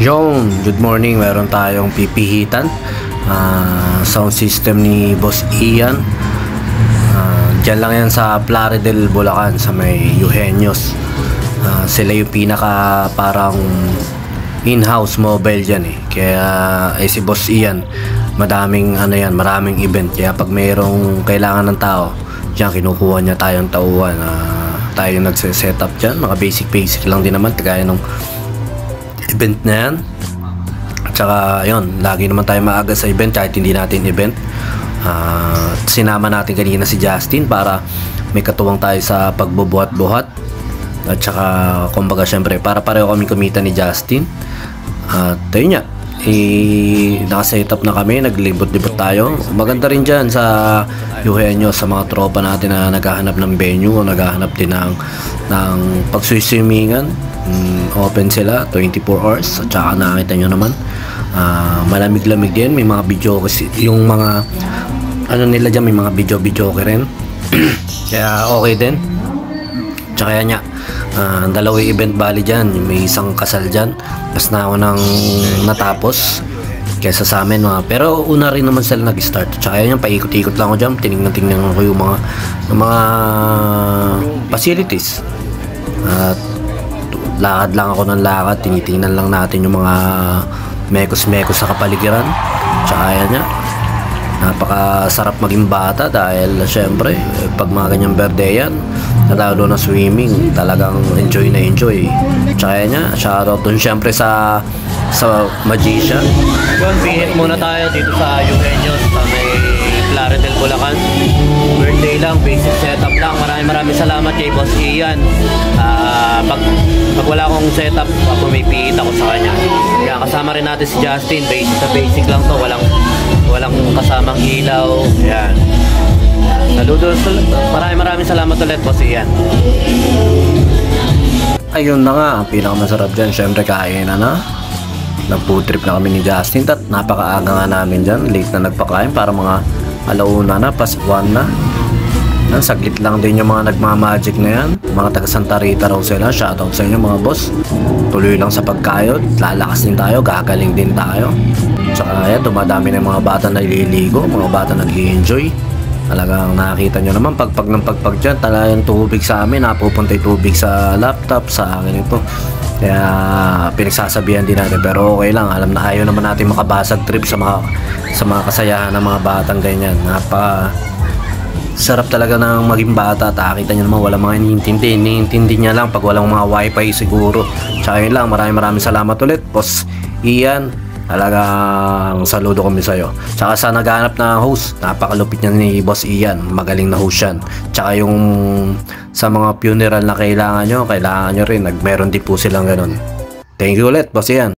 Yon, good morning. Meron tayong pipihitan. Sound system ni Boss Ian. Diyan lang yan sa Plaridel, Bulacan, sa may Eugenio's. Sila yung pinaka parang in-house mobile dyan eh. Kaya si Boss Ian, maraming event. Kaya pag mayroong kailangan ng tao, diyan kinukuha niya tayong tauhan. Tayo nagse-set up dyan. Mga basic lang din naman, kagaya ng event na yan. At saka yun, lagi naman tayo maaga sa event kahit hindi natin event. Sinama natin kanina si Justin para may katuwang tayo sa pagbubuhat-buhat. At saka kumbaga syempre para pareho kami kumita ni Justin. At ayun nga, naka-set up na kami, naglibot-libot tayo. Maganda rin dyan sa Eugenio, sa mga tropa natin na naghahanap ng venue o naghahanap din ng pag-swimingan. Open sila 24 hours. At saka nakita nyo naman, malamig-lamig din. May mga video kasi yung mga nila dyan, may mga video rin. Kaya okay din. Tsaka yan nga, dalawang event bali dyan. May isang kasal dyan, mas na ako nang natapos kesa sa amin. Pero una rin naman sila nag-start. Tsaka yan, paikot-ikot lang ako dyan. Tinignan ko yung mga facilities. At lakad lang ako ng lakad. Tinitingnan lang natin yung mga mekos sa kapaligiran. Tsaka yan nga, napakasarap maging bata dahil syempre pag mga ganyang birthday yan, lalo na swimming, talagang enjoy. Tsaka yan, shoutout dun syempre sa Magician. Yun, bihit muna tayo dito sa Eugenio's sa may Plaridel, Bulacan. Birthday lang, basic setup lang. Maraming salamat kay Boss Ian. Pag wala akong setup, ako may pihit ako sa kanya. Kaya kasama rin natin si Justin. Basic lang to, walang kasamang ilaw. Ayan. Saludos. Maraming salamat ulit, Boss Ian. Ayun na nga, ang pinakamasarap dyan, syempre kainan na. Nag-food trip na kami ni Justin at napakaaga nga namin dyan. Late na nagpakain para mga alauna na, pas 1 na. Saglit lang din yung mga nagmamagic na yan. Mga taga Santa Rita raw sila. Shoutout sa inyo mga boss. Tuloy lang sa pagkayod. Lalakas din tayo, gagaling din tayo. Tsaka yan, dumadami na yung mga bata naliligo, mga bata nag-i-enjoy. Talagang nakakita nyo naman pag dyan, talagang tubig sa amin, napupunta yung tubig sa laptop, sa akin ito. Kaya pinagsasabihan din natin, pero okay lang, alam na ayaw naman natin makabasag trip sa mga kasayahan ng mga batang ganyan. Sarap talaga ng maging bata at nakakita nyo naman walang mga iniintindi niya lang pag walang mga wifi siguro. Tsaka yun lang, maraming salamat ulit Boss Ian. Talagang saludo kami sa'yo. Tsaka sa naghanap na host, napakalupit niya ni Boss Ian. Magaling na host yan. Tsaka yung sa mga funeral na kailangan nyo rin. Meron din po silang ganun. Thank you ulit, Boss Ian.